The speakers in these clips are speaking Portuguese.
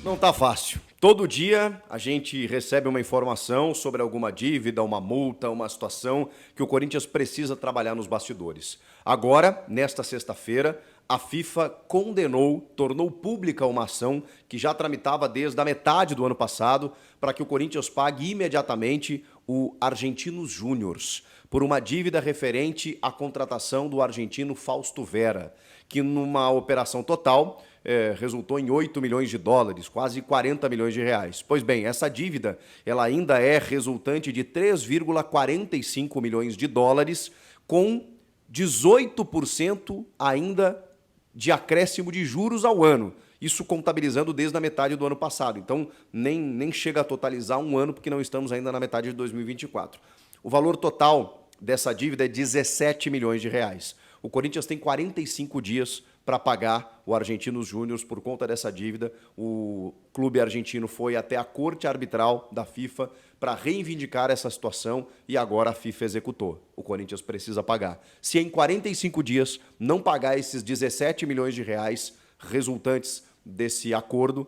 Não tá fácil. Todo dia a gente recebe uma informação sobre alguma dívida, uma multa, uma situação que o Corinthians precisa trabalhar nos bastidores. Agora, nesta sexta-feira, a FIFA condenou, tornou pública uma ação que já tramitava desde a metade do ano passado para que o Corinthians pague imediatamente o Argentinos Júniors por uma dívida referente à contratação do argentino Fausto Vera, que numa operação total resultou em 8 milhões de dólares, quase 40 milhões de reais. Pois bem, essa dívida ela ainda é resultante de 3,45 milhões de dólares, com 18% ainda de acréscimo de juros ao ano. Isso contabilizando desde a metade do ano passado. Então, nem chega a totalizar um ano, porque não estamos ainda na metade de 2024. O valor total dessa dívida é 17 milhões de reais. O Corinthians tem 45 dias para pagar o Argentinos Júniors por conta dessa dívida. O clube argentino foi até a corte arbitral da FIFA para reivindicar essa situação e agora a FIFA executou. O Corinthians precisa pagar. Se em 45 dias não pagar esses 17 milhões de reais resultantes desse acordo,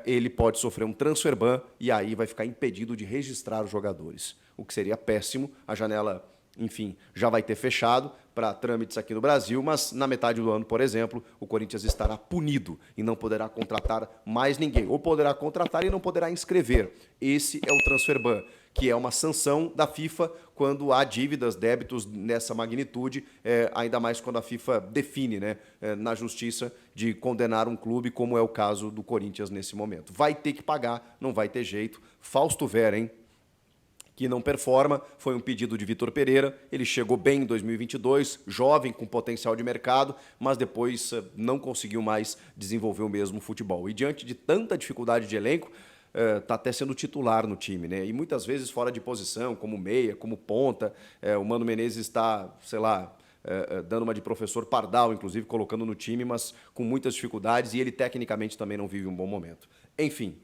ele pode sofrer um transfer ban e aí vai ficar impedido de registrar os jogadores, o que seria péssimo. A janela, enfim, já vai ter fechado para trâmites aqui no Brasil, mas na metade do ano, por exemplo, o Corinthians estará punido e não poderá contratar mais ninguém. Ou poderá contratar e não poderá inscrever. Esse é o transfer ban, que é uma sanção da FIFA quando há dívidas, débitos nessa magnitude, ainda mais quando a FIFA define, né, na justiça de condenar um clube, como é o caso do Corinthians nesse momento. Vai ter que pagar, não vai ter jeito. Fausto Vera, hein? Que não performa, foi um pedido de Vitor Pereira, ele chegou bem em 2022, jovem, com potencial de mercado, mas depois não conseguiu mais desenvolver o mesmo futebol. E diante de tanta dificuldade de elenco, está até sendo titular no time, né? E muitas vezes fora de posição, como meia, como ponta. O Mano Menezes está, sei lá, dando uma de professor Pardal, inclusive, colocando no time, mas com muitas dificuldades, e ele tecnicamente também não vive um bom momento. Enfim,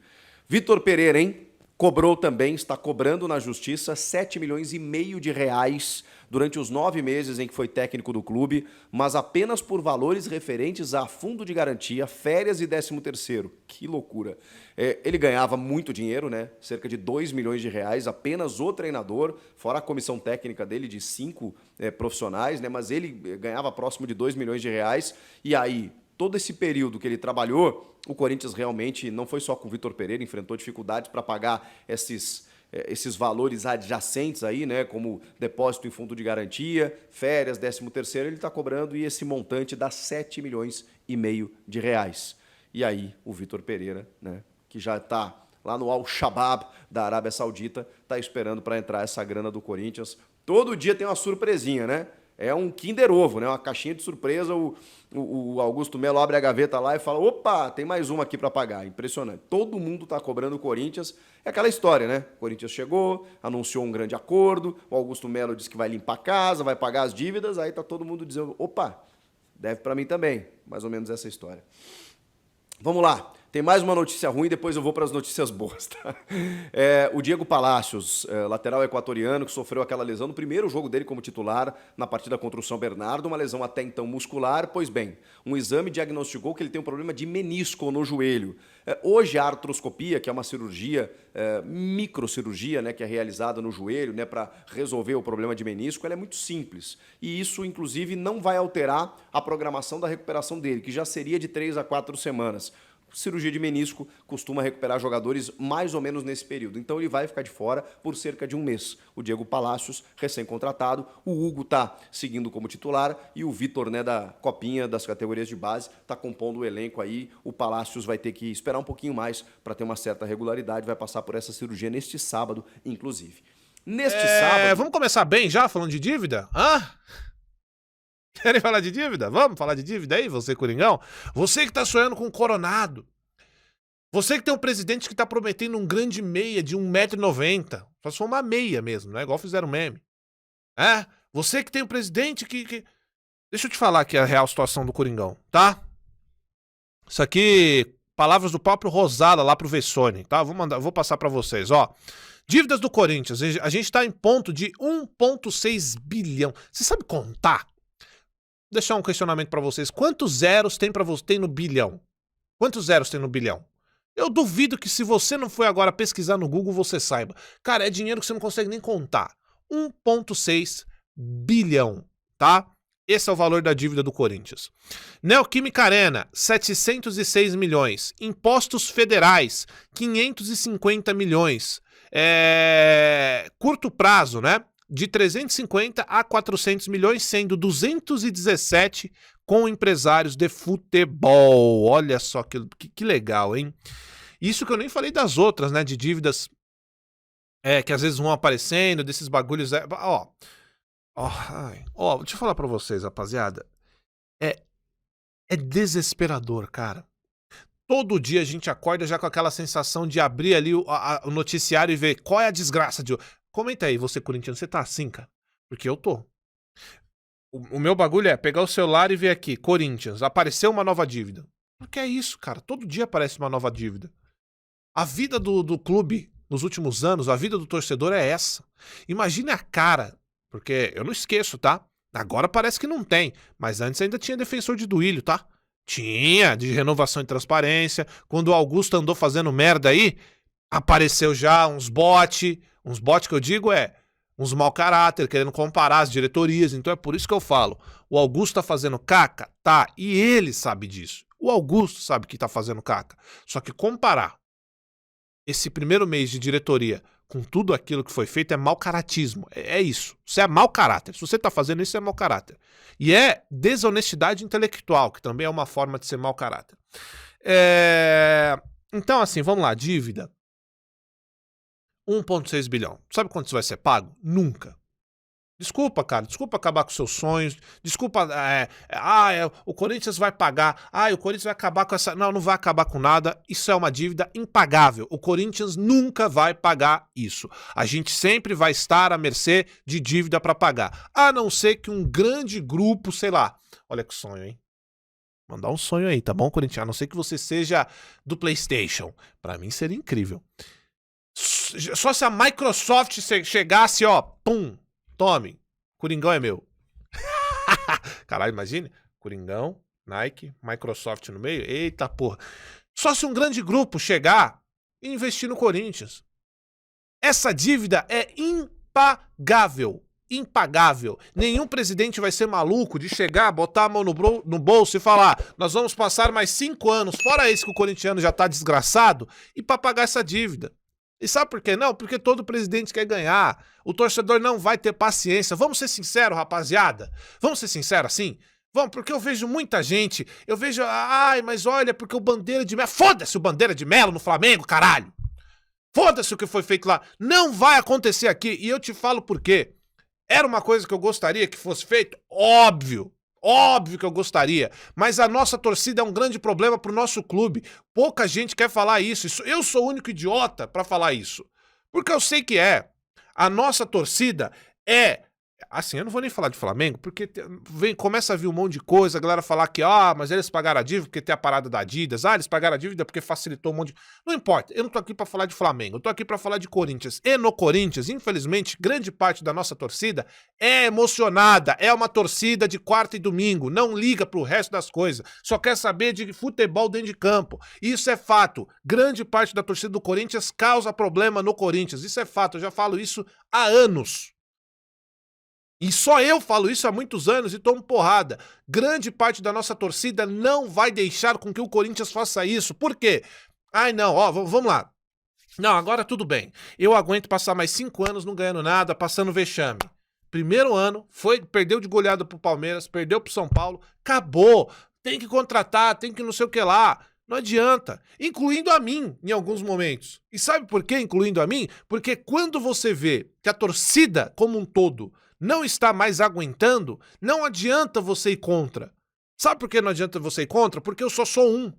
Vitor Pereira, hein? Cobrou também, está cobrando na justiça 7 milhões e meio de reais durante os 9 meses em que foi técnico do clube, mas apenas por valores referentes a fundo de garantia, férias e 13º. Que loucura. Ele ganhava muito dinheiro, né? Cerca de 2 milhões de reais, apenas o treinador, fora a comissão técnica dele de 5 profissionais, né? Mas ele ganhava próximo de 2 milhões de reais. E aí, todo esse período que ele trabalhou, o Corinthians realmente, não foi só com o Vitor Pereira, enfrentou dificuldades para pagar esses valores adjacentes aí, né, como depósito em fundo de garantia, férias, 13º, ele está cobrando, e esse montante dá 7 milhões e meio de reais. E aí o Vitor Pereira, né, que já está lá no Al-Shabaab da Arábia Saudita, está esperando para entrar essa grana do Corinthians. Todo dia tem uma surpresinha, né? É um Kinder Ovo, né? Uma caixinha de surpresa. O Augusto Melo abre a gaveta lá e fala: opa, tem mais uma aqui para pagar. Impressionante. Todo mundo está cobrando o Corinthians. É aquela história, né? O Corinthians chegou, anunciou um grande acordo. O Augusto Melo disse que vai limpar a casa, vai pagar as dívidas. Aí tá todo mundo dizendo: opa, deve para mim também. Mais ou menos essa história. Vamos lá. Tem mais uma notícia ruim, depois eu vou para as notícias boas, tá? O Diego Palacios, lateral equatoriano, que sofreu aquela lesão no primeiro jogo dele como titular na partida contra o São Bernardo, uma lesão até então muscular. Pois bem, um exame diagnosticou que ele tem um problema de menisco no joelho. Hoje a artroscopia, que é uma cirurgia, microcirurgia, né, que é realizada no joelho, né, para resolver o problema de menisco, ela é muito simples. E isso, inclusive, não vai alterar a programação da recuperação dele, que já seria de 3 a 4 semanas. Cirurgia de menisco costuma recuperar jogadores mais ou menos nesse período. Então ele vai ficar de fora por cerca de um mês. O Diego Palacios, recém-contratado, o Hugo está seguindo como titular e o Vitor, né, da Copinha, das categorias de base, está compondo o elenco aí. O Palacios vai ter que esperar um pouquinho mais para ter uma certa regularidade, vai passar por essa cirurgia neste sábado, inclusive. Neste sábado... Vamos começar bem já, falando de dívida? Querem falar de dívida? Vamos falar de dívida aí, você, Coringão? Você que tá sonhando com um Coronado. Você que tem um presidente que tá prometendo um grande meia de 1,90 m. Só se for uma meia mesmo, né? Igual fizeram meme. Você que tem um presidente que... Deixa eu te falar aqui a real situação do Coringão, tá? Isso aqui, palavras do próprio Rosada lá pro Vessone, tá? Vou passar pra vocês, ó. Dívidas do Corinthians, a gente tá em ponto de 1,6 bilhão. Você sabe contar? Vou deixar um questionamento pra vocês. Quantos zeros tem no bilhão? Quantos zeros tem no bilhão? Eu duvido que se você não foi agora pesquisar no Google, você saiba. Cara, é dinheiro que você não consegue nem contar. 1,6 bilhão, tá? Esse é o valor da dívida do Corinthians. Neoquímica Arena, 706 milhões. Impostos federais, 550 milhões. Curto prazo, né? De 350 a 400 milhões, sendo 217 com empresários de futebol. Olha só que legal, hein? Isso que eu nem falei das outras, né? De dívidas que às vezes vão aparecendo, desses bagulhos. Deixa eu falar pra vocês, rapaziada. É desesperador, cara. Todo dia a gente acorda já com aquela sensação de abrir ali o noticiário e ver qual é a desgraça de hoje. Comenta aí, você corintiano, você tá assim, cara? Porque eu tô. O meu bagulho é pegar o celular e ver aqui, Corinthians, apareceu uma nova dívida. Porque é isso, cara. Todo dia aparece uma nova dívida. A vida do clube nos últimos anos, a vida do torcedor é essa. Imagine a cara, porque eu não esqueço, tá? Agora parece que não tem, mas antes ainda tinha defensor de Duílio, tá? Tinha, de renovação e transparência. Quando o Augusto andou fazendo merda aí, apareceu já uns bot que eu digo uns mau caráter, querendo comparar as diretorias. Então é por isso que eu falo, o Augusto tá fazendo caca? Tá, e ele sabe disso. O Augusto sabe que tá fazendo caca. Só que comparar esse primeiro mês de diretoria com tudo aquilo que foi feito é mau caratismo. É isso. Isso é mau caráter. Se você tá fazendo isso, é mau caráter. E é desonestidade intelectual, que também é uma forma de ser mau caráter. Então, assim, vamos lá. Dívida. 1,6 bilhão. Sabe quanto isso vai ser pago? Nunca. Desculpa, cara. Desculpa acabar com seus sonhos. Desculpa. O Corinthians vai pagar. O Corinthians vai acabar com essa. Não, não vai acabar com nada. Isso é uma dívida impagável. O Corinthians nunca vai pagar isso. A gente sempre vai estar à mercê de dívida para pagar. A não ser que um grande grupo, sei lá. Olha que sonho, hein? Mandar um sonho aí, tá bom, Corinthians? A não ser que você seja do PlayStation. Para mim seria incrível. Só se a Microsoft chegasse, ó, pum, tome, Coringão é meu. Caralho, imagine, Coringão, Nike, Microsoft no meio, eita porra. Só se um grande grupo chegar e investir no Corinthians. Essa dívida é impagável. Impagável. Nenhum presidente vai ser maluco de chegar, botar a mão no bolso e falar: nós vamos passar mais 5 anos, fora esse que o corintiano já tá desgraçado, e para pagar essa dívida. E sabe por quê? Não, porque todo presidente quer ganhar. O torcedor não vai ter paciência. Vamos ser sinceros, rapaziada. Vamos ser sinceros assim? Vamos, porque eu vejo muita gente. Eu vejo, mas olha, porque o Bandeira de Melo. Foda-se o Bandeira de Melo no Flamengo, caralho. Foda-se o que foi feito lá. Não vai acontecer aqui. E eu te falo por quê. Era uma coisa que eu gostaria que fosse feito? Óbvio. Óbvio que eu gostaria, mas a nossa torcida é um grande problema pro nosso clube. Pouca gente quer falar isso. Eu sou o único idiota pra falar isso. Porque eu sei que é. A nossa torcida é... Assim, eu não vou nem falar de Flamengo, porque começa a vir um monte de coisa, a galera falar que, mas eles pagaram a dívida porque tem a parada da Adidas, eles pagaram a dívida porque facilitou um monte de... Não importa, eu não tô aqui pra falar de Flamengo, eu tô aqui pra falar de Corinthians. E no Corinthians, infelizmente, grande parte da nossa torcida é emocionada, é uma torcida de quarta e domingo, não liga pro resto das coisas, só quer saber de futebol dentro de campo. Isso é fato, grande parte da torcida do Corinthians causa problema no Corinthians, isso é fato, eu já falo isso há anos. E só eu falo isso há muitos anos e tomo porrada. Grande parte da nossa torcida não vai deixar com que o Corinthians faça isso. Por quê? Não, vamos lá. Não, agora tudo bem. Eu aguento passar mais 5 anos não ganhando nada, passando vexame. Primeiro ano, perdeu de goleada pro Palmeiras, perdeu pro São Paulo, acabou. Tem que contratar, tem que não sei o que lá. Não adianta. Incluindo a mim, em alguns momentos. E sabe por que incluindo a mim? Porque quando você vê que a torcida, como um todo, não está mais aguentando, não adianta você ir contra. Sabe por que não adianta você ir contra? Porque eu só sou um.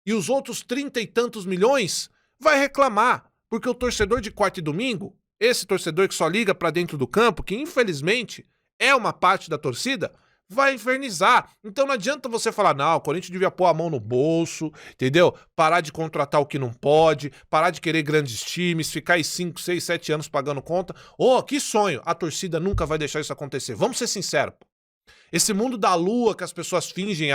E os outros 30 e tantos milhões vai reclamar. Porque o torcedor de quarta e domingo, esse torcedor que só liga pra dentro do campo, que infelizmente é uma parte da torcida, vai infernizar. Então não adianta você falar, não, o Corinthians devia pôr a mão no bolso, entendeu? Parar de contratar o que não pode, parar de querer grandes times, ficar aí 5, 6, 7 anos pagando conta. Que sonho! A torcida nunca vai deixar isso acontecer. Vamos ser sinceros. Esse mundo da lua que as pessoas fingem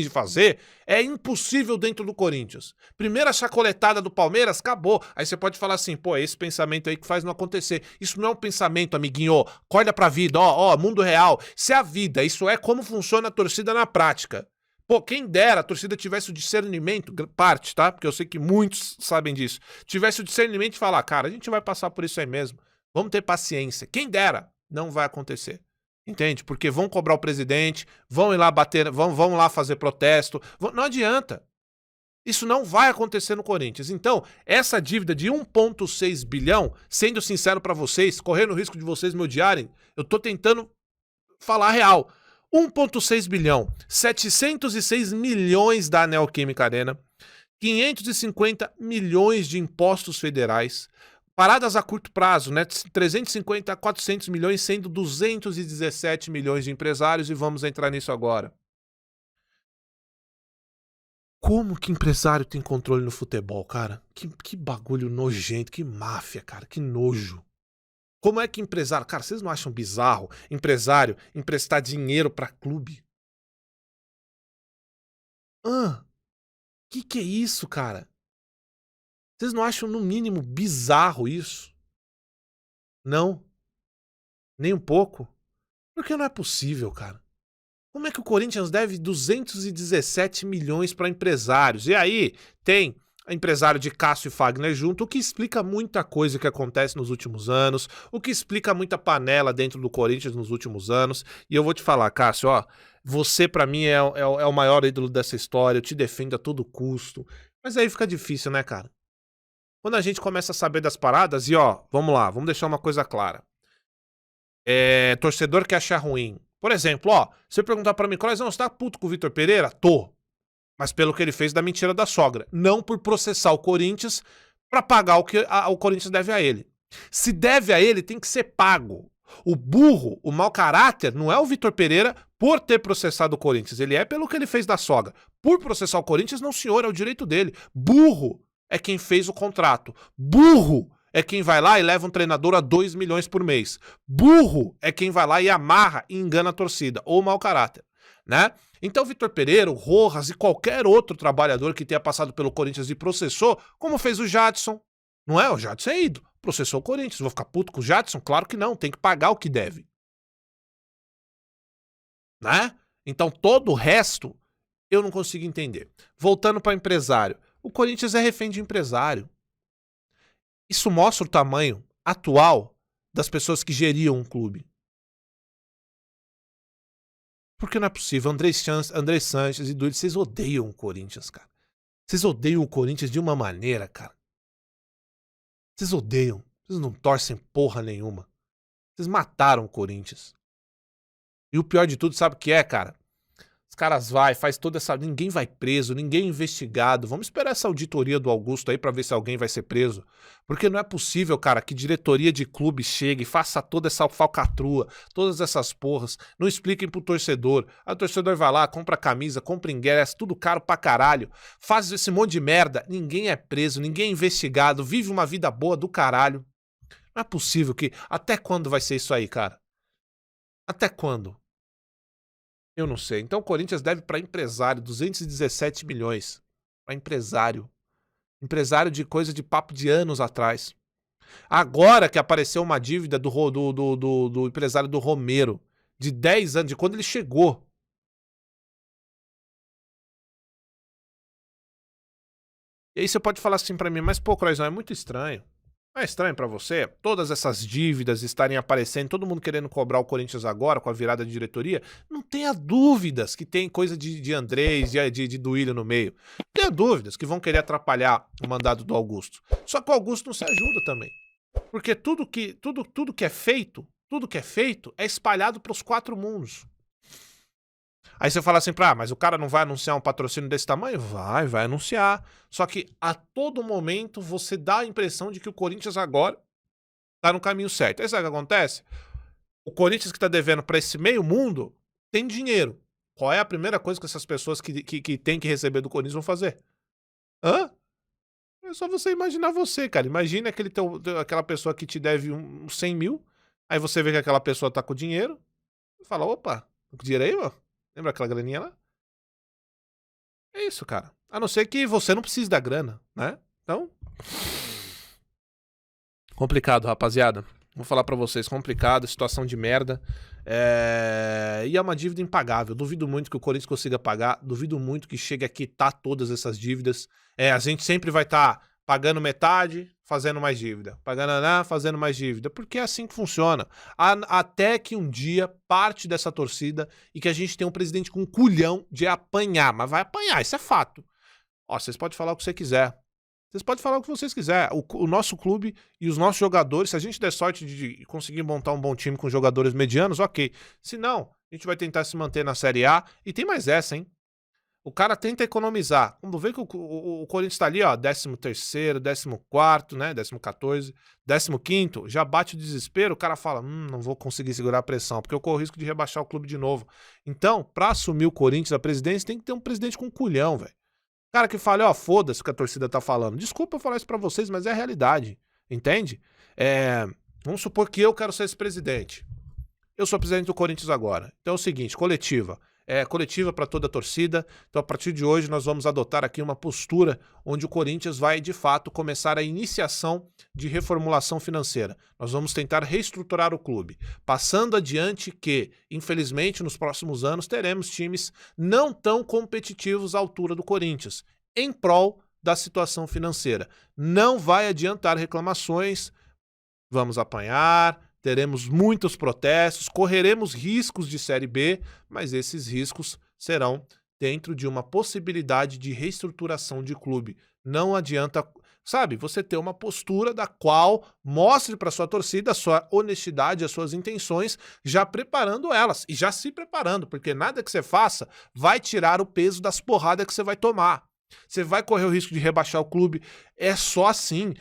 fazer é impossível dentro do Corinthians. Primeira chacoletada do Palmeiras, acabou. Aí você pode falar assim, pô, é esse pensamento aí que faz não acontecer. Isso não é um pensamento, amiguinho. Acorda pra vida, mundo real. Isso é a vida, isso é como funciona a torcida na prática. Pô, quem dera a torcida tivesse o discernimento, parte, tá? Porque eu sei que muitos sabem disso. Tivesse o discernimento de falar, cara, a gente vai passar por isso aí mesmo. Vamos ter paciência. Quem dera, não vai acontecer. Entende? Porque vão cobrar o presidente, vão ir lá bater, vão lá fazer protesto. Não adianta. Isso não vai acontecer no Corinthians. Então, essa dívida de 1,6 bilhão, sendo sincero pra vocês, correndo o risco de vocês me odiarem, eu tô tentando falar a real. 1,6 bilhão, 706 milhões da Neoquímica Arena, 550 milhões de impostos federais, paradas a curto prazo, né? 350 a 400 milhões, sendo 217 milhões de empresários, e vamos entrar nisso agora. Como que empresário tem controle no futebol, cara? Que bagulho nojento, que máfia, cara, que nojo. Como é que empresário... Cara, vocês não acham bizarro empresário emprestar dinheiro pra clube? Que é isso, cara? Vocês não acham, no mínimo, bizarro isso? Não? Nem um pouco? Porque não é possível, cara. Como é que o Corinthians deve 217 milhões para empresários? E aí tem empresário de Cássio e Fagner junto, o que explica muita coisa que acontece nos últimos anos, o que explica muita panela dentro do Corinthians nos últimos anos. E eu vou te falar, Cássio, você pra mim é o maior ídolo dessa história, eu te defendo a todo custo. Mas aí fica difícil, né, cara? Quando a gente começa a saber das paradas, e vamos lá, vamos deixar uma coisa clara. Torcedor que acha ruim. Por exemplo, você perguntar pra mim, Corazão, você tá puto com o Vitor Pereira? Tô. Mas pelo que ele fez da mentira da sogra. Não por processar o Corinthians pra pagar o que o Corinthians deve a ele. Se deve a ele, tem que ser pago. O burro, o mau caráter, não é o Vitor Pereira por ter processado o Corinthians. Ele é pelo que ele fez da sogra. Por processar o Corinthians, não, senhor, é o direito dele. Burro é quem fez o contrato. Burro é quem vai lá e leva um treinador a 2 milhões por mês. Burro é quem vai lá e amarra e engana a torcida. Ou mau caráter, né? Então o Vitor Pereira, o Rojas e qualquer outro trabalhador que tenha passado pelo Corinthians e processou, como fez o Jadson. Não é? O Jadson é ido. Processou o Corinthians. Vou ficar puto com o Jadson? Claro que não. Tem que pagar o que deve. Né? Então todo o resto eu não consigo entender. Voltando para empresário. O Corinthians é refém de empresário. Isso mostra o tamanho atual das pessoas que geriam um clube. Porque não é possível. André Sanches e Duílio, vocês odeiam o Corinthians, cara. Vocês odeiam o Corinthians de uma maneira, cara. Vocês odeiam. Vocês não torcem porra nenhuma. Vocês mataram o Corinthians. E o pior de tudo, sabe o que é, cara? Os caras faz toda essa... Ninguém vai preso, ninguém é investigado. Vamos esperar essa auditoria do Augusto aí pra ver se alguém vai ser preso. Porque não é possível, cara, que diretoria de clube chegue e faça toda essa falcatrua, todas essas porras, não expliquem pro torcedor. Aí o torcedor vai lá, compra camisa, compra ingresso, tudo caro pra caralho, faz esse monte de merda, ninguém é preso, ninguém é investigado, vive uma vida boa do caralho. Não é possível que... Até quando vai ser isso aí, cara? Até quando? Eu não sei. Então o Corinthians deve para empresário 217 milhões. Para empresário. Empresário de coisa de papo de anos atrás. Agora que apareceu uma dívida do empresário do Romero, de 10 anos, de quando ele chegou. E aí você pode falar assim para mim, mas pô, Croizão, é muito estranho. Não é estranho pra você? Todas essas dívidas estarem aparecendo, todo mundo querendo cobrar o Corinthians agora com a virada de diretoria? Não tenha dúvidas que tem coisa de Andrés, de Duílio no meio. Não tenha dúvidas que vão querer atrapalhar o mandato do Augusto. Só que o Augusto não se ajuda também. Porque tudo que é feito é espalhado pros 4 mundos. Aí você fala assim, mas o cara não vai anunciar um patrocínio desse tamanho? Vai anunciar. Só que a todo momento você dá a impressão de que o Corinthians agora tá no caminho certo. Aí sabe o que acontece? O Corinthians que tá devendo pra esse meio mundo tem dinheiro. Qual é a primeira coisa que essas pessoas que tem que receber do Corinthians vão fazer? É só você imaginar você, cara. Imagina aquela pessoa que te deve uns 100 mil, aí você vê que aquela pessoa tá com dinheiro e fala, opa, dinheiro aí, mano? Lembra aquela graninha lá? É isso, cara. A não ser que você não precise da grana, né? Então... complicado, rapaziada. Vou falar pra vocês, complicado, situação de merda. E é uma dívida impagável. Duvido muito que o Corinthians consiga pagar. Duvido muito que chegue a quitar todas essas dívidas. A gente sempre vai estar pagando metade, fazendo mais dívida. Pagando, fazendo mais dívida. Porque é assim que funciona. Até que um dia parte dessa torcida e que a gente tem um presidente com um culhão de apanhar. Mas vai apanhar, isso é fato. Ó, vocês podem falar o que você quiser. Vocês podem falar o que vocês quiserem. O nosso clube e os nossos jogadores, se a gente der sorte de conseguir montar um bom time com jogadores medianos, ok. Se não, a gente vai tentar se manter na Série A. E tem mais essa, hein? O cara tenta economizar. Quando vê que o Corinthians tá ali, ó, 13º, 14º, né? 14º, 15º, já bate o desespero, o cara fala, não vou conseguir segurar a pressão, porque eu corro o risco de rebaixar o clube de novo. Então, pra assumir o Corinthians, a presidência, tem que ter um presidente com culhão, velho. Cara que fala, ó, foda-se o que a torcida tá falando. Desculpa eu falar isso pra vocês, mas é a realidade. Entende? Vamos supor que eu quero ser esse presidente. Eu sou presidente do Corinthians agora. Então é o seguinte, coletiva. Coletiva para toda a torcida. Então a partir de hoje nós vamos adotar aqui uma postura onde o Corinthians vai, de fato, começar a iniciação de reformulação financeira. Nós vamos tentar reestruturar o clube. Passando adiante que, infelizmente, nos próximos anos teremos times não tão competitivos à altura do Corinthians, em prol da situação financeira. Não vai adiantar reclamações, vamos apanhar, teremos muitos protestos, correremos riscos de Série B, mas esses riscos serão dentro de uma possibilidade de reestruturação de clube. Não adianta, sabe, você ter uma postura da qual mostre para sua torcida a sua honestidade, as suas intenções, já preparando elas e já se preparando, porque nada que você faça vai tirar o peso das porradas que você vai tomar. Você vai correr o risco de rebaixar o clube, é só assim,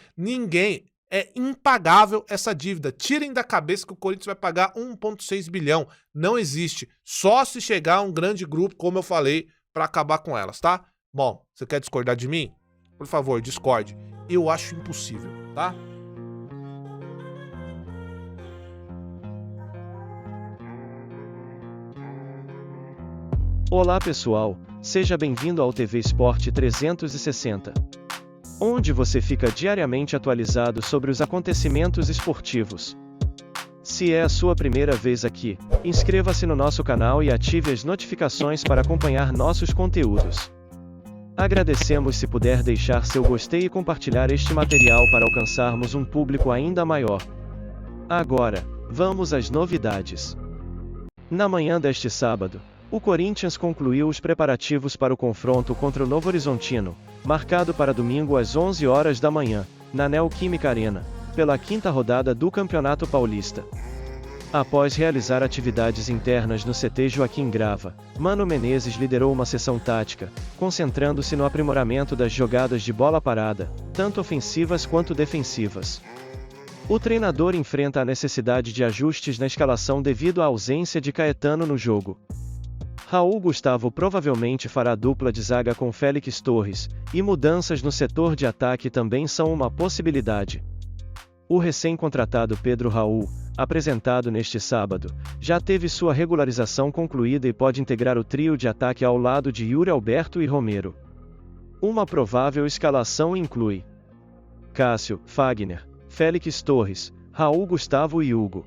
é impagável essa dívida. Tirem da cabeça que o Corinthians vai pagar 1,6 bilhão. Não existe. Só se chegar um grande grupo, como eu falei, para acabar com elas, tá? Bom, você quer discordar de mim? Por favor, discorde. Eu acho impossível, tá? Olá pessoal, seja bem-vindo ao TV Sport 360. Onde você fica diariamente atualizado sobre os acontecimentos esportivos. Se é a sua primeira vez aqui, inscreva-se no nosso canal e ative as notificações para acompanhar nossos conteúdos. Agradecemos se puder deixar seu gostei e compartilhar este material para alcançarmos um público ainda maior. Agora, vamos às novidades. Na manhã deste sábado, o Corinthians concluiu os preparativos para o confronto contra o Novo Horizontino, marcado para domingo às 11 horas da manhã, na Neoquímica Arena, pela 5ª rodada do Campeonato Paulista. Após realizar atividades internas no CT Joaquim Grava, Mano Menezes liderou uma sessão tática, concentrando-se no aprimoramento das jogadas de bola parada, tanto ofensivas quanto defensivas. O treinador enfrenta a necessidade de ajustes na escalação devido à ausência de Caetano no jogo. Raul Gustavo provavelmente fará dupla de zaga com Félix Torres, e mudanças no setor de ataque também são uma possibilidade. O recém-contratado Pedro Raul, apresentado neste sábado, já teve sua regularização concluída e pode integrar o trio de ataque ao lado de Yuri Alberto e Romero. Uma provável escalação inclui Cássio, Fagner, Félix Torres, Raul Gustavo e Hugo,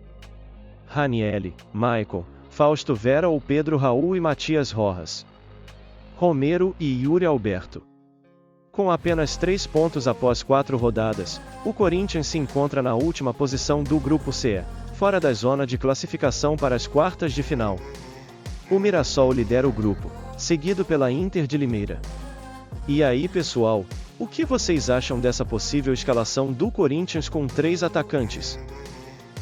Ranielli, Maicon, Fausto Vera ou Pedro Raul e Matias Rojas, Romero e Yuri Alberto. Com apenas 3 pontos após 4 rodadas, o Corinthians se encontra na última posição do Grupo C, fora da zona de classificação para as quartas de final. O Mirassol lidera o grupo, seguido pela Inter de Limeira. E aí pessoal, o que vocês acham dessa possível escalação do Corinthians com 3 atacantes?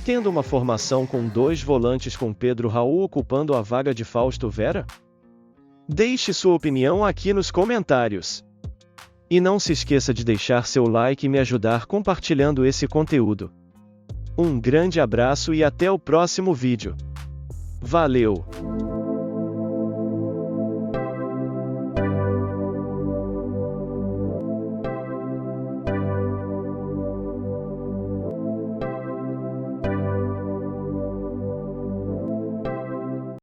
Tendo uma formação com 2 volantes com Pedro Raul ocupando a vaga de Fausto Vera? Deixe sua opinião aqui nos comentários. E não se esqueça de deixar seu like e me ajudar compartilhando esse conteúdo. Um grande abraço e até o próximo vídeo. Valeu!